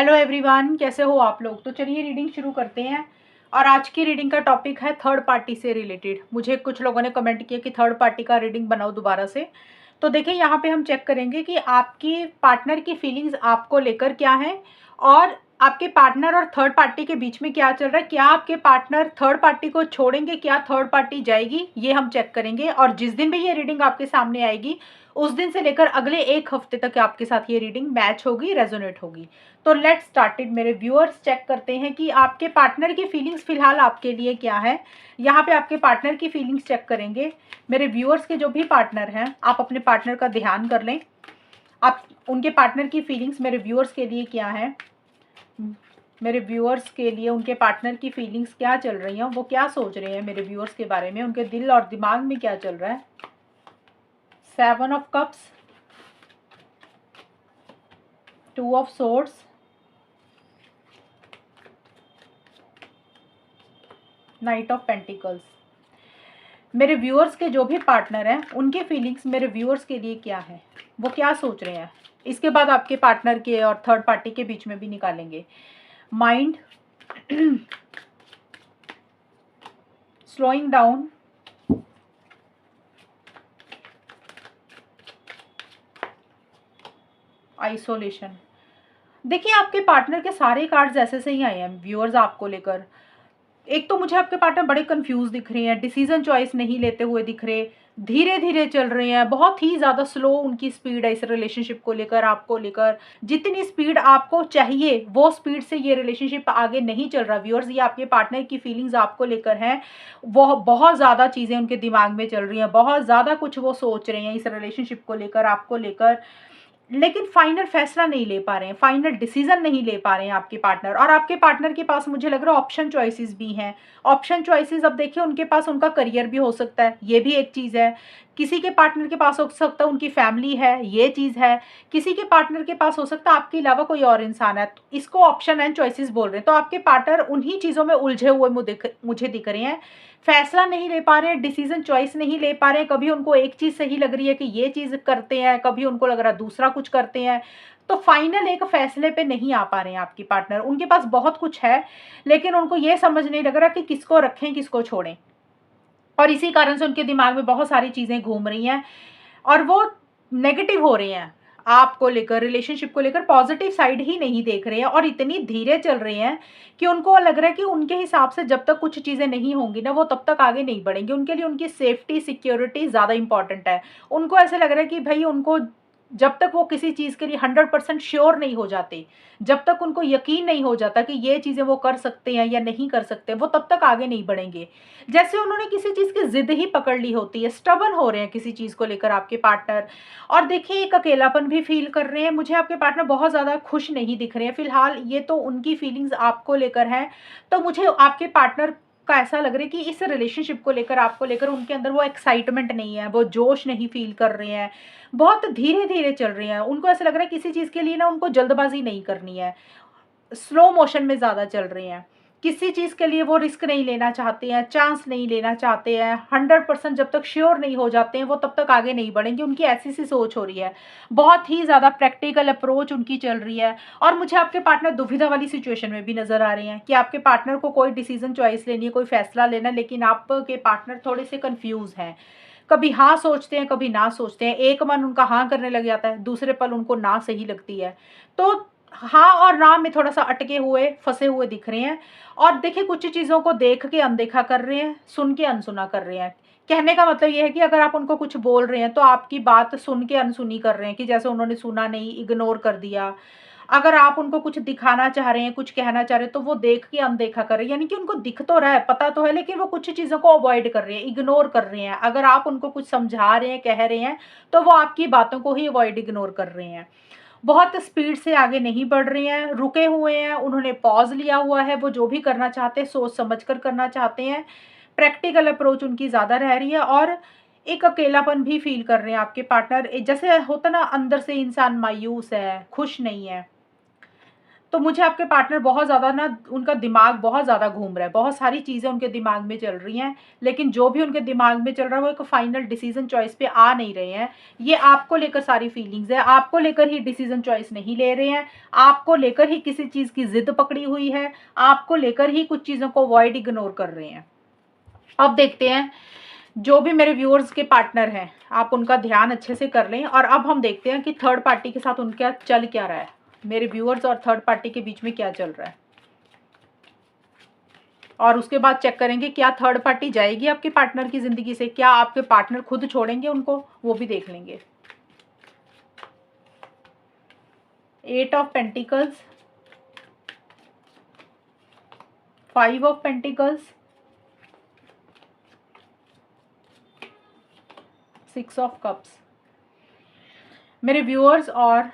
Hello everyone, कैसे हो आप लोग। तो चलिए रीडिंग शुरू करते हैं। और आज की रीडिंग का टॉपिक है थर्ड पार्टी से रिलेटेड। मुझे कुछ लोगों ने कमेंट किया कि थर्ड पार्टी का रीडिंग बनाओ दोबारा से। तो देखिए यहाँ पे हम चेक करेंगे कि आपकी पार्टनर की फीलिंग्स आपको लेकर क्या है, और आपके पार्टनर और थर्ड पार्टी के बीच में क्या चल रहा है। क्या आपके पार्टनर थर्ड पार्टी को छोड़ेंगे, क्या थर्ड पार्टी जाएगी, ये हम चेक करेंगे। और जिस दिन भी ये रीडिंग आपके सामने आएगी उस दिन से लेकर अगले एक हफ्ते तक आपके साथ ये रीडिंग मैच होगी, रेजोनेट होगी। तो लेट्स स्टार्टेड मेरे व्यूअर्स, चेक करते हैं कि आपके पार्टनर की फीलिंग्स फिलहाल आपके लिए क्या है। यहाँ पे आपके पार्टनर की फीलिंग्स चेक करेंगे। मेरे व्यूअर्स के जो भी पार्टनर हैं, आप अपने पार्टनर का ध्यान कर लें। आप उनके पार्टनर की फीलिंग्स मेरे व्यूअर्स के लिए क्या है, मेरे व्यूअर्स के लिए उनके पार्टनर की फीलिंग्स क्या चल रही हैं, वो क्या सोच रहे हैं मेरे व्यूअर्स के बारे में, उनके दिल और दिमाग में क्या चल रहा है। 7 of cups, 2 of swords, 9 of pentacles. मेरे व्यूअर्स के जो भी पार्टनर हैं उनके फीलिंग्स मेरे व्यूअर्स के लिए क्या है, वो क्या सोच रहे हैं। इसके बाद आपके पार्टनर के और थर्ड पार्टी के बीच में भी निकालेंगे। Mind, slowing down, isolation. देखिए आपके पार्टनर के सारे कार्ड्स ऐसे से ही आए हैं व्यूअर्स आपको लेकर। एक तो मुझे आपके पार्टनर बड़े कंफ्यूज दिख रहे हैं, डिसीजन चॉइस नहीं लेते हुए दिख रहे, धीरे धीरे चल रहे हैं, बहुत ही ज़्यादा स्लो उनकी स्पीड है इस रिलेशनशिप को लेकर, आपको लेकर। जितनी स्पीड आपको चाहिए वो स्पीड से ये रिलेशनशिप आगे नहीं चल रहा व्यूअर्स। ये आपके पार्टनर की फीलिंग्स आपको लेकर हैं, वो बहुत ज़्यादा चीज़ें उनके दिमाग में चल रही हैं, बहुत ज़्यादा कुछ वो सोच रहे हैं इस रिलेशनशिप को लेकर, आपको लेकर। लेकिन फाइनल फैसला नहीं ले पा रहे हैं, फाइनल डिसीजन नहीं ले पा रहे हैं आपके पार्टनर। और आपके पार्टनर के पास मुझे लग रहा है ऑप्शन चॉइसेस भी हैं। ऑप्शन चॉइसेस, अब देखिए उनके पास उनका करियर भी हो सकता है, ये भी एक चीज़ है। किसी के पार्टनर के पास हो सकता है उनकी फैमिली है, ये चीज़ है। किसी के पार्टनर के पास हो सकता है आपके अलावा कोई और इंसान है। तो इसको ऑप्शन एंड चॉइसेस बोल रहे हैं। तो आपके पार्टनर उन्हीं चीज़ों में उलझे हुए मुझे दिख रहे हैं। फैसला नहीं ले पा रहे हैं, डिसीजन चॉइस नहीं ले पा रहे हैं। कभी उनको एक चीज़ सही लग रही है कि ये चीज़ करते हैं, कभी उनको लग रहा है दूसरा कुछ करते हैं। तो फाइनल एक फैसले पे नहीं आ पा रहे हैं आपकी पार्टनर। उनके पास बहुत कुछ है लेकिन उनको ये समझ नहीं लग रहा कि किसको रखें किसको छोड़ें। और इसी कारण से उनके दिमाग में बहुत सारी चीज़ें घूम रही हैं और वो नेगेटिव हो रहे हैं आपको लेकर, रिलेशनशिप को लेकर। पॉजिटिव साइड ही नहीं देख रहे हैं और इतनी धीरे चल रहे हैं कि उनको लग रहा है कि उनके हिसाब से जब तक कुछ चीज़ें नहीं होंगी ना वो तब तक आगे नहीं बढ़ेंगे। उनके लिए उनकी सेफ्टी सिक्योरिटी ज़्यादा इंपॉर्टेंट है। उनको ऐसे लग रहा है कि भाई उनको जब तक वो किसी चीज़ के लिए 100% श्योर नहीं हो जाते, जब तक उनको यकीन नहीं हो जाता कि ये चीज़ें वो कर सकते हैं या नहीं कर सकते, वो तब तक आगे नहीं बढ़ेंगे। जैसे उन्होंने किसी चीज़ की जिद ही पकड़ ली होती है, स्टबन हो रहे हैं किसी चीज़ को लेकर आपके पार्टनर। और देखिए एक अकेलापन भी फील कर रहे हैं। मुझे आपके पार्टनर बहुत ज़्यादा खुश नहीं दिख रहे हैं फिलहाल। ये तो उनकी फीलिंग्स आपको लेकर हैं। तो मुझे आपके पार्टनर का ऐसा लग रहा है कि इस रिलेशनशिप को लेकर, आपको लेकर उनके अंदर वो एक्साइटमेंट नहीं है, वो जोश नहीं फील कर रहे हैं। बहुत धीरे धीरे चल रहे हैं। उनको ऐसा लग रहा है किसी चीज़ के लिए ना उनको जल्दबाजी नहीं करनी है, स्लो मोशन में ज़्यादा चल रहे हैं। किसी चीज़ के लिए वो रिस्क नहीं लेना चाहते हैं, चांस नहीं लेना चाहते हैं। 100% जब तक श्योर नहीं हो जाते हैं वो तब तक आगे नहीं बढ़ेंगे। उनकी ऐसी सी सोच हो रही है, बहुत ही ज़्यादा प्रैक्टिकल अप्रोच उनकी चल रही है। और मुझे आपके पार्टनर दुविधा वाली सिचुएशन में भी नज़र आ रहे हैं कि आपके पार्टनर को कोई डिसीजन चॉइस लेनी है, कोई फैसला लेना है, लेकिन आपके पार्टनर थोड़े से कन्फ्यूज़ हैं। कभी हाँ सोचते हैं, कभी ना सोचते हैं। एक मन उनका हाँ करने लग जाता है, दूसरे पल उनको ना सही लगती है। तो हाँ और ना में थोड़ा सा अटके हुए, फंसे हुए दिख रहे हैं। और देखिए कुछ चीज़ों को देख के अनदेखा कर रहे हैं, सुन के अनसुना कर रहे हैं। कहने का मतलब ये है कि अगर आप उनको कुछ बोल रहे हैं तो आपकी बात सुन के अनसुनी कर रहे हैं, कि जैसे उन्होंने सुना नहीं, इग्नोर कर दिया। अगर आप उनको कुछ दिखाना चाह रहे हैं, कुछ कहना चाह रहे हैं, तो वो देख के अनदेखा कर रहे हैं। यानी कि उनको दिख तो रहा है, पता तो है, लेकिन वो कुछ चीज़ों को अवॉइड कर रहे हैं, इग्नोर कर रहे हैं। अगर आप उनको कुछ समझा रहे हैं, कह रहे हैं, तो वो आपकी बातों को ही अवॉइड, इग्नोर कर रहे हैं। बहुत स्पीड से आगे नहीं बढ़ रहे हैं, रुके हुए हैं। उन्होंने पॉज़ लिया हुआ है। वो जो भी करना चाहते हैं सोच समझ कर करना चाहते हैं। प्रैक्टिकल अप्रोच उनकी ज़्यादा रह रही है। और एक अकेलापन भी फ़ील कर रहे हैं आपके पार्टनर। जैसे होता ना, अंदर से इंसान मायूस है, खुश नहीं है। तो मुझे आपके पार्टनर बहुत ज़्यादा ना, उनका दिमाग बहुत ज़्यादा घूम रहा है, बहुत सारी चीज़ें उनके दिमाग में चल रही हैं, लेकिन जो भी उनके दिमाग में चल रहा है वो एक फाइनल डिसीजन चॉइस पे आ नहीं रहे हैं। ये आपको लेकर सारी फीलिंग्स है, आपको लेकर ही डिसीजन चॉइस नहीं ले रहे हैं, आपको लेकर ही किसी चीज़ की जिद पकड़ी हुई है, आपको लेकर ही कुछ चीज़ों को अवॉइड इग्नोर कर रहे हैं। अब देखते हैं जो भी मेरे व्यूअर्स के पार्टनर हैं, आप उनका ध्यान अच्छे से कर लें। और अब हम देखते हैं कि थर्ड पार्टी के साथ उनका चल क्या रहा है, मेरे व्यूअर्स और थर्ड पार्टी के बीच में क्या चल रहा है। और उसके बाद चेक करेंगे क्या थर्ड पार्टी जाएगी आपके पार्टनर की ज़िंदगी से, क्या आपके पार्टनर खुद छोड़ेंगे उनको, वो भी देख लेंगे। 8 of pentacles, 5 of pentacles, 6 of cups. मेरे व्यूअर्स और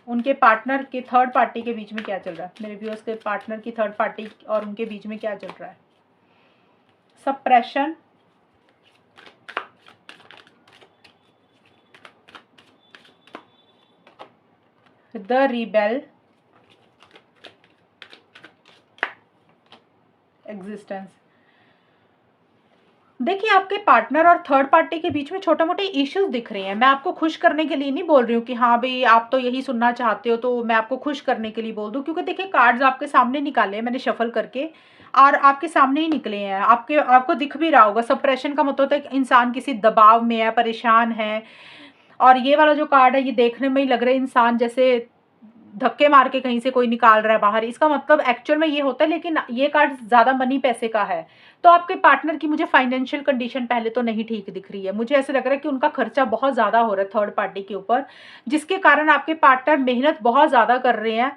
उनके पार्टनर के थर्ड पार्टी के बीच में क्या चल रहा है, मेरे व्यूअर्स के पार्टनर की थर्ड पार्टी और उनके बीच में क्या चल रहा है। Suppression, the rebel, existence. देखिए आपके पार्टनर और थर्ड पार्टी के बीच में छोटे मोटे इश्यूज दिख रहे हैं। मैं आपको खुश करने के लिए नहीं बोल रही हूँ कि हाँ भाई आप तो यही सुनना चाहते हो तो मैं आपको खुश करने के लिए बोल दूँ, क्योंकि देखिए कार्ड्स आपके सामने निकाले हैं मैंने शफल करके, और आपके सामने ही निकले हैं, आपको दिख भी रहा होगा। सप्रेशन का मतलब होता है कि इंसान किसी दबाव में है, परेशान है। और ये वाला जो कार्ड है ये देखने में ही लग रहा है इंसान जैसे धक्के मार के कहीं से कोई निकाल रहा है बाहर, इसका मतलब एक्चुअल में ये होता है, लेकिन ये कार्ड ज़्यादा मनी पैसे का है। तो आपके पार्टनर की मुझे फाइनेंशियल कंडीशन पहले तो नहीं ठीक दिख रही है, मुझे ऐसे लग रहा है कि उनका खर्चा बहुत ज़्यादा हो रहा है थर्ड पार्टी के ऊपर, जिसके कारण आपके पार्टनर मेहनत बहुत ज़्यादा कर रहे हैं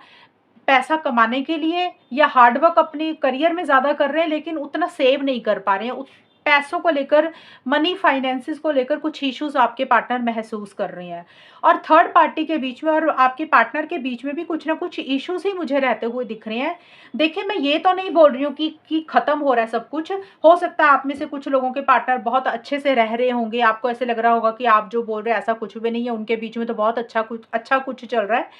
पैसा कमाने के लिए, या हार्डवर्क अपने करियर में ज़्यादा कर रहे हैं, लेकिन उतना सेव नहीं कर पा रहे हैं। पैसों को लेकर, मनी फाइनेंसिस को लेकर कुछ इश्यूज आपके पार्टनर महसूस कर रहे हैं। और थर्ड पार्टी के बीच में और आपके पार्टनर के बीच में भी कुछ ना कुछ इश्यूज ही मुझे रहते हुए दिख रहे हैं। देखिए मैं ये तो नहीं बोल रही हूँ कि खत्म हो रहा है सब कुछ, हो सकता है आप में से कुछ लोगों के पार्टनर बहुत अच्छे से रह रहे होंगे, आपको ऐसे लग रहा होगा कि आप जो बोल रहे हैं ऐसा कुछ भी नहीं है, उनके बीच में तो बहुत अच्छा कुछ चल रहा है।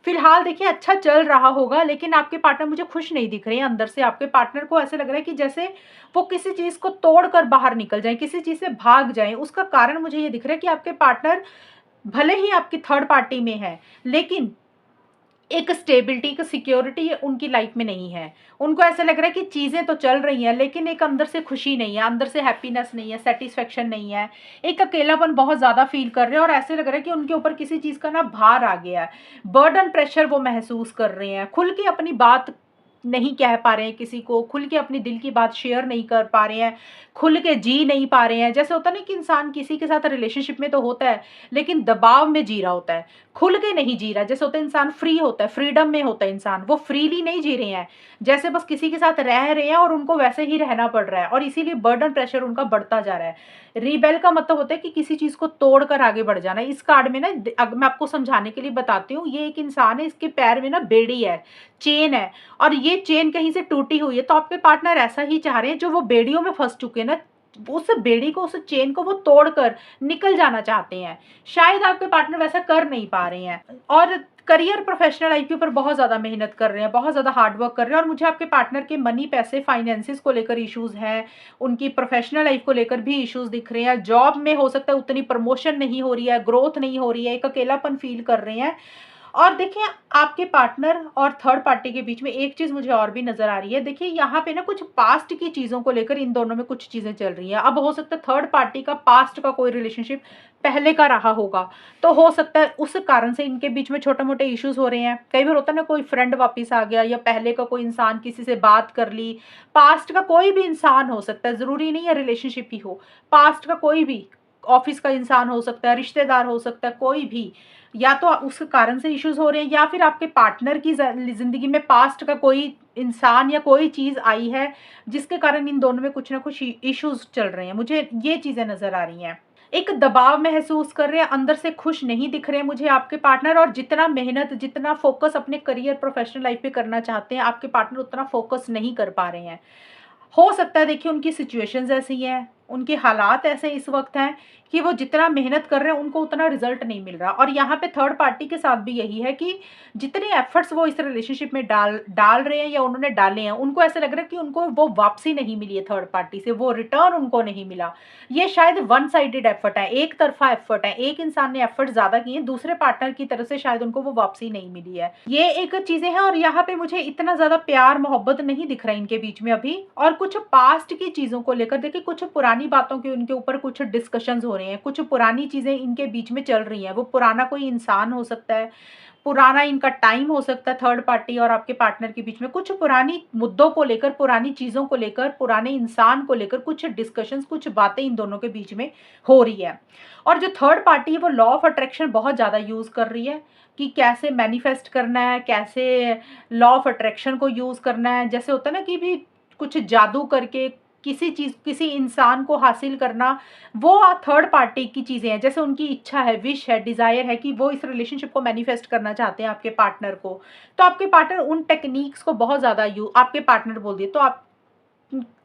फिलहाल देखिए अच्छा चल रहा होगा, लेकिन आपके पार्टनर मुझे खुश नहीं दिख रहे हैं। अंदर से आपके पार्टनर को ऐसे लग रहा है कि जैसे वो किसी चीज को तोड़कर बाहर निकल जाए, किसी चीज से भाग जाए। उसका कारण मुझे ये दिख रहा है कि आपके पार्टनर भले ही आपकी थर्ड पार्टी में है, लेकिन एक स्टेबिलिटी, एक सिक्योरिटी उनकी लाइफ में नहीं है। उनको ऐसा लग रहा है कि चीज़ें तो चल रही हैं, लेकिन एक अंदर से खुशी नहीं है, अंदर से हैप्पीनेस नहीं है, सेटिस्फेक्शन नहीं है। एक अकेलापन बहुत ज़्यादा फील कर रहे हैं, और ऐसे लग रहा है कि उनके ऊपर किसी चीज़ का ना भार आ गया है, बर्डन, प्रेशर वो महसूस कर रहे हैं। खुल के अपनी बात नहीं कह पा रहे हैं किसी को, खुल के अपनी दिल की बात शेयर नहीं कर पा रहे हैं, खुल के जी नहीं पा रहे हैं। जैसे होता है ना कि इंसान किसी के साथ रिलेशनशिप में तो होता है, लेकिन दबाव में जी रहा होता है, खुल के नहीं जी रहा। जैसे होता है इंसान फ्री होता है, फ्रीडम में होता है इंसान, वो फ्रीली नहीं जी रहे हैं, जैसे बस किसी के साथ रह रहे हैं और उनको वैसे ही रहना पड़ रहा है, और इसीलिए बर्डन, प्रेशर उनका बढ़ता जा रहा है। रिबेल का मतलब होता है कि किसी चीज को तोड़कर आगे बढ़ जाना। इस कार्ड में ना मैं आपको समझाने के लिए बताती हूँ, ये एक इंसान है, इसके पैर में ना बेड़ी है, चेन है, और ये चेन कहीं से टूटी हुई है। तो आपके पार्टनर ऐसा ही चाह रहे हैं, जो वो बेड़ियों में फंस चुके हैं ना, उस बेड़ी को, उस चेन को वो तोड़कर निकल जाना चाहते हैं। शायद आपके पार्टनर वैसा कर नहीं पा रहे हैं, और करियर, प्रोफेशनल लाइफ के ऊपर बहुत ज़्यादा मेहनत कर रहे हैं, बहुत ज़्यादा हार्डवर्क कर रहे हैं। और मुझे आपके पार्टनर के मनी, पैसे, फाइनेंसिस को लेकर इश्यूज हैं, उनकी प्रोफेशनल लाइफ को लेकर भी इश्यूज दिख रहे हैं। जॉब में हो सकता है उतनी प्रमोशन नहीं हो रही है, ग्रोथ नहीं हो रही है, एक अकेलापन फील कर रहे हैं। और देखिए आपके पार्टनर और थर्ड पार्टी के बीच में एक चीज मुझे और भी नजर आ रही है। देखिए यहाँ पे ना कुछ पास्ट की चीजों को लेकर इन दोनों में कुछ चीजें चल रही हैं। अब हो सकता है थर्ड पार्टी का पास्ट का कोई रिलेशनशिप पहले का रहा होगा, तो हो सकता है उस कारण से इनके बीच में छोटे मोटे इश्यूज हो रहे हैं। कई बार होता है ना, कोई फ्रेंड वापस आ गया, या पहले का कोई इंसान किसी से बात कर ली, पास्ट का कोई भी इंसान हो सकता है, जरूरी नहीं है रिलेशनशिप ही हो, पास्ट का कोई भी, ऑफिस का इंसान हो सकता है, रिश्तेदार हो सकता है, कोई भी, या तो उस कारण से इश्यूज हो रहे हैं, या फिर आपके पार्टनर की जिंदगी में पास्ट का कोई इंसान या कोई चीज आई है जिसके कारण इन दोनों में कुछ ना कुछ इश्यूज चल रहे हैं। मुझे ये चीजें नजर आ रही हैं। एक दबाव महसूस कर रहे हैं, अंदर से खुश नहीं दिख रहे हैं मुझे आपके पार्टनर, और जितना मेहनत, जितना फोकस अपने करियर, प्रोफेशनल लाइफ पे करना चाहते हैं आपके पार्टनर, उतना फोकस नहीं कर पा रहे हैं। हो सकता है देखिए उनकी सिचुएशंस ऐसी हैं, उनके हालात ऐसे इस वक्त हैं कि वो जितना मेहनत कर रहे हैं उनको उतना रिजल्ट नहीं मिल रहा। और यहाँ पे थर्ड पार्टी के साथ भी यही है कि जितने एफर्ट्स वो इस रिलेशनशिप में डाल डाल रहे हैं या उन्होंने डाले हैं, उनको ऐसा लग रहा है कि उनको वो वापसी नहीं मिली है थर्ड पार्टी से, वो रिटर्न उनको नहीं मिला। ये शायद वन साइडेड एफर्ट है, एक तरफा एफर्ट है, एक इंसान ने एफर्ट ज्यादा किए, दूसरे पार्टनर की तरफ से शायद उनको वो वापसी नहीं मिली है। ये एक चीजें हैं। और यहाँ पे मुझे इतना ज्यादा प्यार मोहब्बत नहीं दिख रहा है इनके बीच में अभी। और कुछ पास्ट की चीजों को लेकर देखिए, कुछ पुरानी बातों के उनके ऊपर कुछ डिस्कशंस हो रहे हैं, कुछ पुरानी चीजें इनके बीच में चल रही हैं। वो पुराना कोई इंसान हो सकता है, पुराना इनका टाइम हो सकता है, थर्ड पार्टी और आपके पार्टनर के बीच में कुछ पुरानी मुद्दों को लेकर, पुरानी चीजों को लेकर, पुराने इंसान को लेकर कुछ डिस्कशंस, कुछ बातें इन दोनों के बीच में हो रही है। और जो थर्ड पार्टी है वो लॉ ऑफ अट्रैक्शन बहुत ज्यादा यूज कर रही है कि कैसे मैनिफेस्ट करना है, कैसे लॉ ऑफ अट्रैक्शन को यूज करना है। जैसे होता है ना कि भी कुछ जादू करके किसी चीज, किसी इंसान को हासिल करना, वो थर्ड पार्टी की चीजें हैं। जैसे उनकी इच्छा है, विश है, डिजायर है कि वो इस रिलेशनशिप को मैनिफेस्ट करना चाहते हैं आपके पार्टनर को, तो आपके पार्टनर उन टेक्निक्स को बहुत ज्यादा आपके पार्टनर बोल दिए तो आप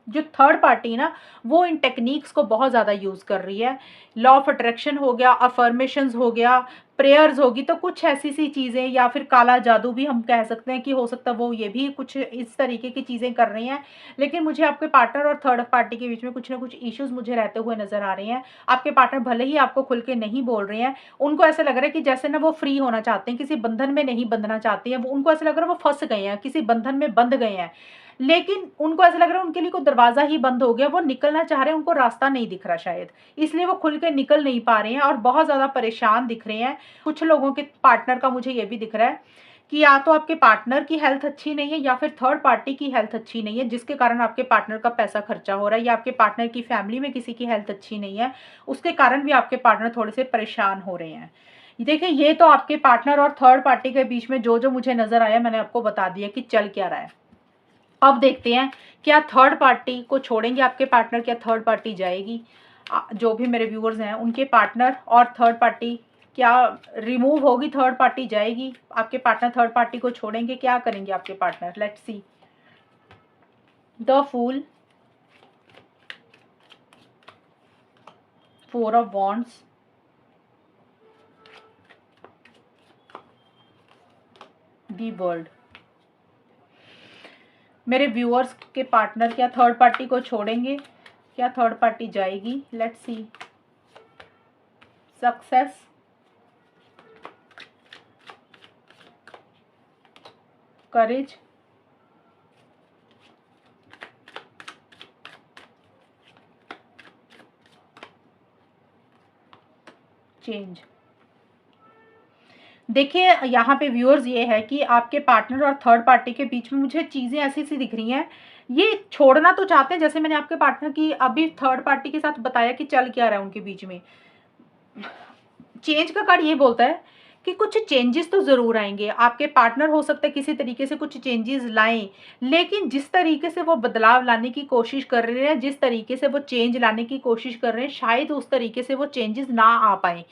जो थर्ड पार्टी है ना, वो इन टेक्निक्स को बहुत ज़्यादा यूज़ कर रही है। लॉ ऑफ अट्रैक्शन हो गया, अफर्मेशंस हो गया, प्रेयर्स होगी, तो कुछ ऐसी सी चीज़ें, या फिर काला जादू भी हम कह सकते हैं कि हो सकता है वो ये भी कुछ इस तरीके की चीज़ें कर रही हैं। लेकिन मुझे आपके पार्टनर और थर्ड पार्टी के बीच में कुछ ना कुछ इश्यूज मुझे रहते हुए नज़र आ रहे हैं। आपके पार्टनर भले ही आपको खुल के नहीं बोल रहे हैं, उनको ऐसा लग रहा है कि जैसे ना वो फ्री होना चाहते हैं, किसी बंधन में नहीं बंधना चाहते हैं। उनको ऐसा लग रहा है वो फंस गए हैं, किसी बंधन में बंध गए हैं, लेकिन उनको ऐसा लग रहा है उनके लिए कोई दरवाजा ही बंद हो गया, वो निकलना चाह रहे हैं, उनको रास्ता नहीं दिख रहा शायद, इसलिए वो खुल के निकल नहीं पा रहे हैं और बहुत ज़्यादा परेशान दिख रहे हैं। कुछ लोगों के पार्टनर का मुझे ये भी दिख रहा है कि या तो आपके पार्टनर की हेल्थ अच्छी नहीं है या फिर थर्ड पार्टी की हेल्थ अच्छी नहीं है, जिसके कारण आपके पार्टनर का पैसा खर्चा हो रहा है, या आपके पार्टनर की फैमिली में किसी की हेल्थ अच्छी नहीं है, उसके कारण भी आपके पार्टनर थोड़े से परेशान हो रहे हैं। देखिए, ये तो आपके पार्टनर और थर्ड पार्टी के बीच में जो जो मुझे नजर आया मैंने आपको बता दिया कि चल क्या रहा है। अब देखते हैं क्या थर्ड पार्टी को छोड़ेंगे आपके पार्टनर, क्या थर्ड पार्टी जाएगी। जो भी मेरे व्यूअर्स हैं उनके पार्टनर और थर्ड पार्टी क्या रिमूव होगी, थर्ड पार्टी जाएगी, आपके पार्टनर थर्ड पार्टी को छोड़ेंगे, क्या करेंगे आपके partner. Let's see. The fool, four of wands, the world. मेरे व्यूअर्स के पार्टनर क्या थर्ड पार्टी को छोड़ेंगे, क्या थर्ड पार्टी जाएगी। Let's see. Success, courage, change. देखिए, यहाँ पे व्यूअर्स ये है कि आपके पार्टनर और थर्ड पार्टी के बीच में मुझे चीज़ें ऐसी सी दिख रही हैं, ये छोड़ना तो चाहते हैं, जैसे मैंने आपके पार्टनर की अभी थर्ड पार्टी के साथ बताया कि चल क्या रहा है उनके बीच में। चेंज का कार्ड ये बोलता है कि कुछ चेंजेस तो ज़रूर आएंगे, आपके पार्टनर हो सकता है किसी तरीके से कुछ चेंजेस लाएं, लेकिन जिस तरीके से वो बदलाव लाने की कोशिश कर रहे हैं, जिस तरीके से वो चेंज लाने की कोशिश कर रहे हैं, शायद उस तरीके से वो चेंजेस ना आ पाए।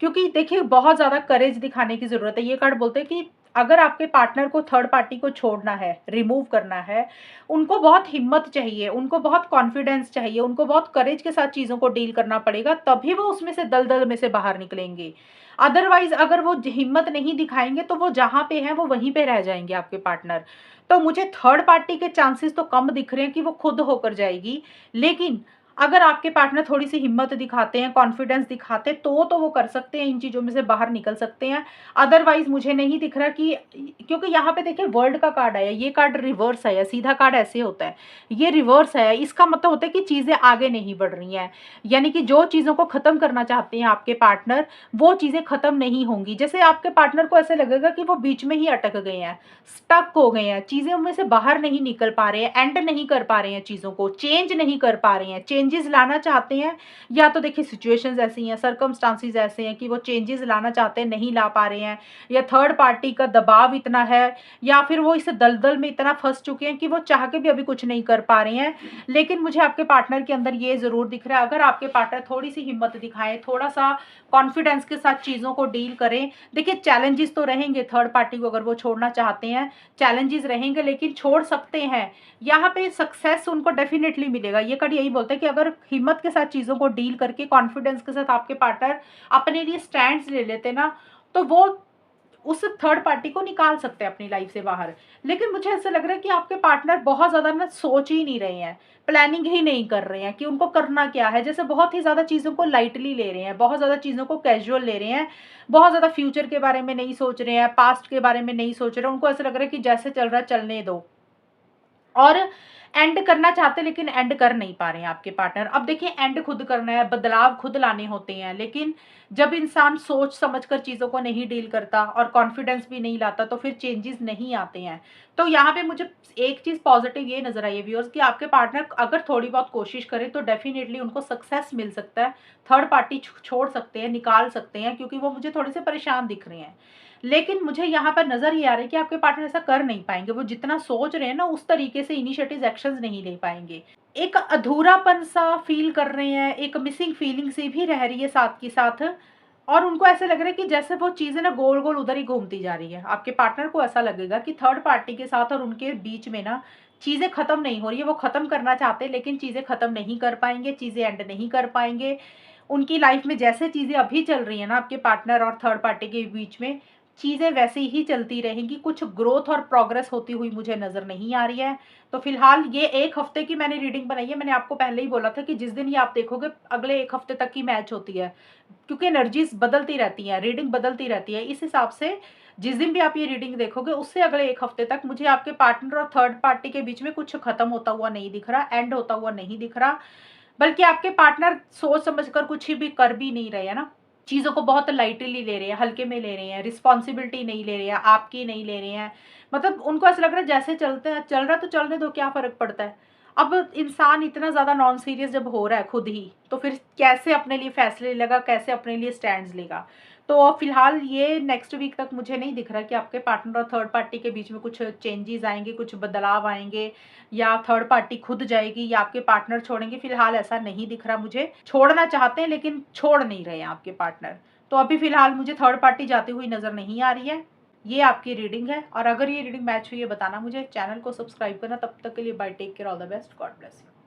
क्योंकि देखिए, बहुत ज़्यादा करेज दिखाने की ज़रूरत है। ये कार्ड बोलते हैं कि अगर आपके पार्टनर को थर्ड पार्टी को छोड़ना है, रिमूव करना है, उनको बहुत हिम्मत चाहिए, उनको बहुत कॉन्फिडेंस चाहिए, उनको बहुत करेज के साथ चीज़ों को डील करना पड़ेगा, तभी वो उसमें से दलदल में से बाहर निकलेंगे। अदरवाइज अगर वो हिम्मत नहीं दिखाएंगे तो वो जहाँ पे हैं वो वहीं पे रह जाएंगे आपके पार्टनर। तो मुझे थर्ड पार्टी के चांसेस तो कम दिख रहे हैं कि वो खुद होकर जाएगी, लेकिन अगर आपके पार्टनर थोड़ी सी हिम्मत दिखाते हैं, कॉन्फिडेंस दिखाते, तो वो कर सकते हैं, इन चीज़ों में से बाहर निकल सकते हैं। अदरवाइज मुझे नहीं दिख रहा कि, क्योंकि यहाँ पे देखिए वर्ल्ड का कार्ड आया, ये कार्ड रिवर्स आया, सीधा कार्ड ऐसे होता है, ये रिवर्स है, इसका मतलब होता है कि चीज़ें आगे नहीं बढ़ रही हैं, यानी कि जो चीज़ों को ख़त्म करना चाहते हैं आपके पार्टनर, वो चीज़ें ख़त्म नहीं होंगी। जैसे आपके पार्टनर को ऐसे लगेगा कि वो बीच में ही अटक गए हैं, स्टक हो गए हैं, चीज़ें उनमें से बाहर नहीं निकल पा रहे हैं, एंड नहीं कर पा रहे हैं, चीज़ों को चेंज नहीं कर पा रहे हैं, चेंजेस लाना चाहते हैं, या तो देखिए सिचुएशंस ऐसी हैं, सर्कमस्टांसेस ऐसे हैं कि वो चेंजेस लाना चाहते हैं, नहीं ला पा रहे हैं, या थर्ड पार्टी का दबाव इतना है, या फिर वो इस दलदल में इतना फंस चुके हैं कि वो चाह के भी अभी कुछ नहीं कर पा रहे हैं। लेकिन मुझे आपके पार्टनर के अंदर ये ज़रूर दिख रहा है, अगर आपके पार्टनर थोड़ी सी हिम्मत दिखाएं, थोड़ा सा कॉन्फिडेंस के साथ चीज़ों को डील करें। देखिए, चैलेंजेस तो रहेंगे, थर्ड पार्टी को अगर वो छोड़ना चाहते हैं चैलेंजेस रहेंगे, लेकिन छोड़ सकते हैं। यहाँ पे सक्सेस उनको डेफिनेटली मिलेगा। ये कार्ड यही बोलता है कि अगर हिम्मत के साथ चीज़ों को डील करके कॉन्फिडेंस के साथ आपके पार्टनर अपने लिए स्टैंड्स ले लेते ना, तो वो उस थर्ड पार्टी को निकाल सकते हैं अपनी लाइफ से बाहर। लेकिन मुझे ऐसा लग रहा है कि आपके पार्टनर बहुत ज़्यादा ना सोच ही नहीं रहे हैं, प्लानिंग ही नहीं कर रहे हैं कि उनको करना क्या है। जैसे बहुत ही ज़्यादा चीज़ों को लाइटली ले रहे हैं, बहुत ज़्यादा चीज़ों को कैजुअल ले रहे हैं, बहुत ज़्यादा फ्यूचर के बारे में नहीं सोच रहे हैं, पास्ट के बारे में नहीं सोच रहे हैं। उनको ऐसा लग रहा है कि जैसे चल रहा है चलने दो। और एंड करना चाहते हैं लेकिन एंड कर नहीं पा रहे हैं आपके पार्टनर। अब देखिए, एंड खुद करना है, बदलाव खुद लाने होते हैं, लेकिन जब इंसान सोच समझ कर चीज़ों को नहीं डील करता और कॉन्फिडेंस भी नहीं लाता तो फिर चेंजेस नहीं आते हैं। तो यहाँ पे मुझे एक चीज़ पॉजिटिव ये नज़र आई है व्यूअर्स, कि आपके पार्टनर अगर थोड़ी बहुत कोशिश करें तो डेफिनिटली उनको सक्सेस मिल सकता है। थर्ड पार्टी छोड़ सकते हैं, निकाल सकते हैं, क्योंकि वो मुझे थोड़े से परेशान दिख रहे हैं। लेकिन मुझे यहाँ पर नज़र ये आ रहा है कि आपके पार्टनर ऐसा कर नहीं पाएँगे। वो जितना सोच रहे हैं ना, उस तरीके से इनिशिएटिव एक्शंस नहीं ले पाएँगे। एक अधूरापन-सा फ़ील कर रहे हैं, एक मिसिंग फीलिंग सी भी रह रही है साथ के साथ, और उनको ऐसा लग रहा है कि जैसे वो चीज़ें ना गोल-गोल उधर ही घूमती जा रही है। आपके पार्टनर को ऐसा लगेगा कि थर्ड पार्टी के साथ और उनके बीच में ना चीज़ें ख़त्म नहीं हो रही है। वो ख़त्म करना चाहते हैं लेकिन चीज़ें ख़त्म नहीं कर पाएँगे, चीज़ें एंड नहीं कर पाएँगे। उनकी लाइफ़ में जैसे चीज़ें अभी चल रही हैं ना आपके पार्टनर और थर्ड पार्टी के बीच में, चीज़ें वैसे ही चलती रहेंगी, कुछ ग्रोथ और प्रोग्रेस होती हुई मुझे नज़र नहीं आ रही है। तो फिलहाल ये 1 हफ़्ते की मैंने रीडिंग बनाई है। मैंने आपको पहले ही बोला था कि जिस दिन ये आप देखोगे अगले 1 हफ़्ते तक की मैच होती है, क्योंकि एनर्जीज़ बदलती रहती हैं, रीडिंग बदलती रहती है। इस हिसाब से जिस दिन भी आप ये रीडिंग देखोगे उससे अगले 1 हफ़्ते तक मुझे आपके पार्टनर और थर्ड पार्टी के बीच में कुछ ख़त्म होता हुआ नहीं दिख रहा, एंड होता हुआ नहीं दिख रहा। बल्कि आपके पार्टनर सोच समझ कर कुछ भी कर भी नहीं रहे हैं ना। चीज़ों को बहुत लाइटली ले रहे हैं, हल्के में ले रहे हैं, रिस्पॉन्सिबिलिटी नहीं ले रहे हैं, आपकी नहीं ले रहे हैं। मतलब उनको ऐसा लग रहा है जैसे चलते हैं, चल रहा है तो चलने दो, क्या फ़र्क पड़ता है। अब इंसान इतना ज़्यादा नॉन सीरियस जब हो रहा है खुद ही, तो फिर कैसे अपने लिए फैसले लेगा, कैसे अपने लिए स्टैंड्स लेगा। तो फिलहाल ये नेक्स्ट वीक तक मुझे नहीं दिख रहा कि आपके पार्टनर और थर्ड पार्टी के बीच में कुछ चेंजेस आएँगे, कुछ बदलाव आएँगे, या थर्ड पार्टी खुद जाएगी या आपके पार्टनर छोड़ेंगे। फिलहाल ऐसा नहीं दिख रहा मुझे। छोड़ना चाहते हैं लेकिन छोड़ नहीं रहे हैं आपके पार्टनर। तो अभी फिलहाल मुझे थर्ड पार्टी जाती हुई नज़र नहीं आ रही है। ये आपकी रीडिंग है, और अगर ये रीडिंग मैच हुई है बताना मुझे। चैनल को सब्सक्राइब करना। तब तक के लिए bye, take care, all the best, God bless you.